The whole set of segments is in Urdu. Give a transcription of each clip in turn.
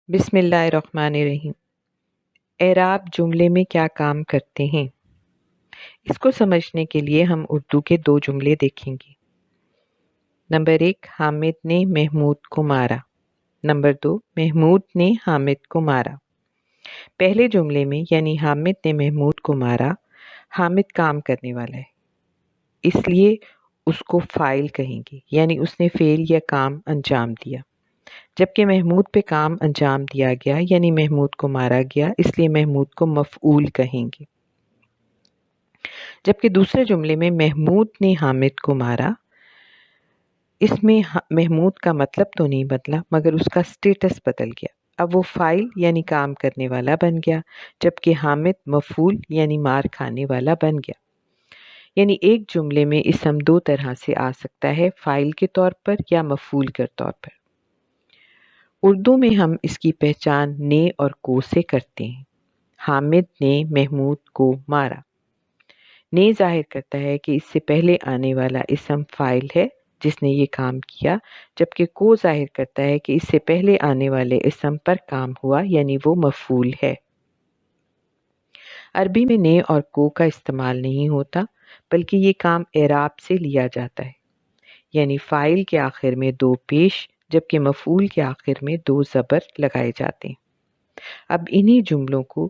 بسم اللہ الرحمن الرحیم۔ اعراب جملے میں کیا کام کرتے ہیں؟ اس کو سمجھنے کے لیے ہم اردو کے 2 جملے دیکھیں گے۔ نمبر 1، حامد نے محمود کو مارا۔ نمبر 2، محمود نے حامد کو مارا۔ پہلے جملے میں یعنی حامد نے محمود کو مارا، حامد کام کرنے والا ہے، اس لیے اس کو فاعل کہیں گے، یعنی اس نے فعل یا کام انجام دیا۔ جبکہ محمود پہ کام انجام دیا گیا یعنی محمود کو مارا گیا، اس لیے محمود کو مفعول کہیں گے۔ جبکہ دوسرے جملے میں محمود نے حامد کو مارا، اس میں محمود کا مطلب تو نہیں بدلا مگر اس کا سٹیٹس بدل گیا۔ اب وہ فاعل یعنی کام کرنے والا بن گیا، جبکہ حامد مفعول یعنی مار کھانے والا بن گیا۔ یعنی ایک جملے میں اسم 2 طرح سے آ سکتا ہے، فاعل کے طور پر یا مفعول کے طور پر۔ اردو میں ہم اس کی پہچان نے اور کو سے کرتے ہیں۔ حامد نے محمود کو مارا۔ نے ظاہر کرتا ہے کہ اس سے پہلے آنے والا اسم فاعل ہے جس نے یہ کام کیا، جبکہ کو ظاہر کرتا ہے کہ اس سے پہلے آنے والے اسم پر کام ہوا یعنی وہ مفعول ہے۔ عربی میں نے اور کو کا استعمال نہیں ہوتا، بلکہ یہ کام اعراب سے لیا جاتا ہے، یعنی فاعل کے آخر میں 2 پیش جبکہ مفعول کے آخر میں 2 زبر لگائے جاتے ہیں۔ اب انہی جملوں کو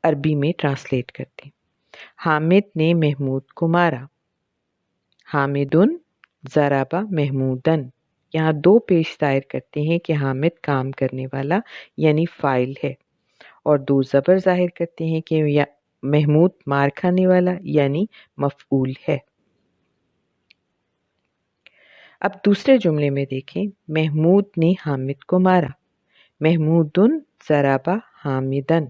عربی میں ٹرانسلیٹ کرتے ہیں۔ حامد نے محمود کو مارا۔ حامدن ضرب محمودن۔ یہاں 2 پیش ظاہر کرتے ہیں کہ حامد کام کرنے والا یعنی فاعل ہے، اور 2 زبر ظاہر کرتے ہیں کہ محمود مار کھانے والا یعنی مفعول ہے۔ اب دوسرے جملے میں دیکھیں، محمود نے حامد کو مارا۔ محمودن ضرب حامدن۔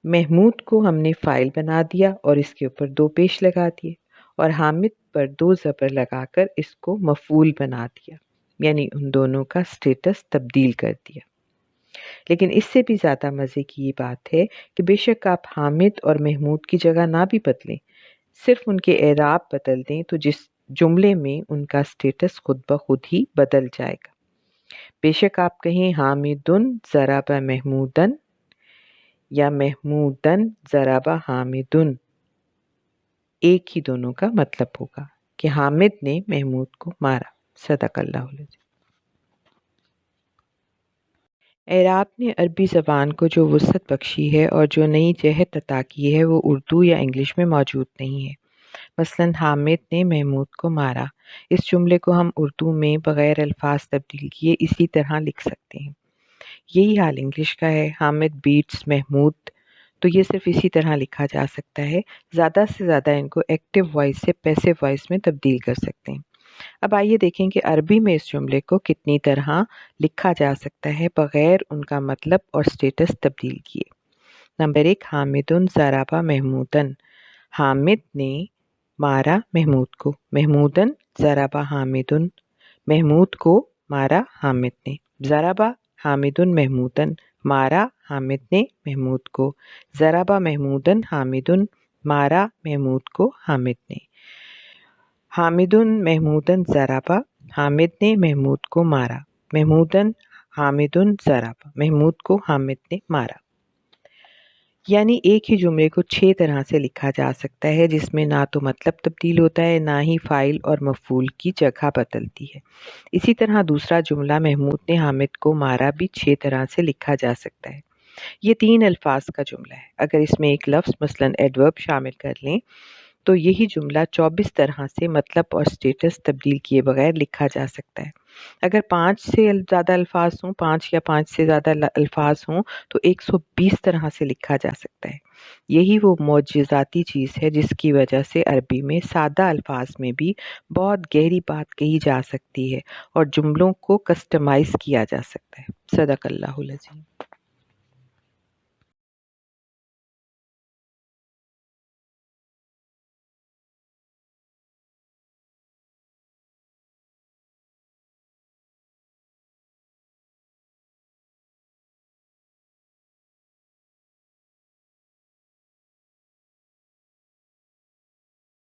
محمود کو ہم نے فاعل بنا دیا اور اس کے اوپر 2 پیش لگا دیے، اور حامد پر 2 زبر لگا کر اس کو مفعول بنا دیا، یعنی ان دونوں کا سٹیٹس تبدیل کر دیا۔ لیکن اس سے بھی زیادہ مزے کی یہ بات ہے کہ بے شک آپ حامد اور محمود کی جگہ نہ بھی بدلیں، صرف ان کے اعراب بدل دیں تو جس جملے میں ان کا سٹیٹس خود بخود ہی بدل جائے گا۔ بے شک آپ کہیں حامدن ضرب محمودن یا محمودن ضرب حامدن، ایک ہی دونوں کا مطلب ہوگا کہ حامد نے محمود کو مارا۔ صدق اللہ العظیم۔ اعراب نے عربی زبان کو جو وسعت بخشی ہے اور جو نئی جہت عطا کی ہے وہ اردو یا انگلش میں موجود نہیں ہے۔ مثلاً حامد نے محمود کو مارا، اس جملے کو ہم اردو میں بغیر الفاظ تبدیل کیے اسی طرح لکھ سکتے ہیں۔ یہی حال انگلش کا ہے، حامد بیٹس محمود، تو یہ صرف اسی طرح لکھا جا سکتا ہے۔ زیادہ سے زیادہ ان کو ایکٹیو وائس سے پیسیو وائس میں تبدیل کر سکتے ہیں۔ اب آئیے دیکھیں کہ عربی میں اس جملے کو کتنی طرح لکھا جا سکتا ہے بغیر ان کا مطلب اور سٹیٹس تبدیل کیے۔ نمبر 1، حامدن ضرب محمودن۔ حامد نے مارا محمود کو۔ محمودن ضرب حامدن۔ محمود کو مارا حامد نے۔ ضرب حامدن محمودن۔ مارا حامد نے محمود کو۔ ضرب محمودن حامدن۔ مارا محمود کو حامد نے۔ حامدن محمودن ضرب۔ حامد نے محمود کو مارا۔ محمودن حامدن ضرب۔ محمود کو حامد نے مارا۔ یعنی ایک ہی جملے کو 6 طرح سے لکھا جا سکتا ہے جس میں نہ تو مطلب تبدیل ہوتا ہے، نہ ہی فاعل اور مفعول کی جگہ بدلتی ہے۔ اسی طرح دوسرا جملہ محمود نے حامد کو مارا بھی 6 طرح سے لکھا جا سکتا ہے۔ یہ 3 الفاظ کا جملہ ہے۔ اگر اس میں ایک لفظ مثلاً ایڈورب شامل کر لیں تو یہی جملہ 24 طرح سے مطلب اور سٹیٹس تبدیل کیے بغیر لکھا جا سکتا ہے۔ اگر 5 سے زیادہ الفاظ ہوں، 5 یا 5 سے زیادہ الفاظ ہوں تو 120 طرح سے لکھا جا سکتا ہے۔ یہی وہ معجزاتی چیز ہے جس کی وجہ سے عربی میں سادہ الفاظ میں بھی بہت گہری بات کہی جا سکتی ہے اور جملوں کو کسٹمائز کیا جا سکتا ہے۔ صدق اللہ العظیم۔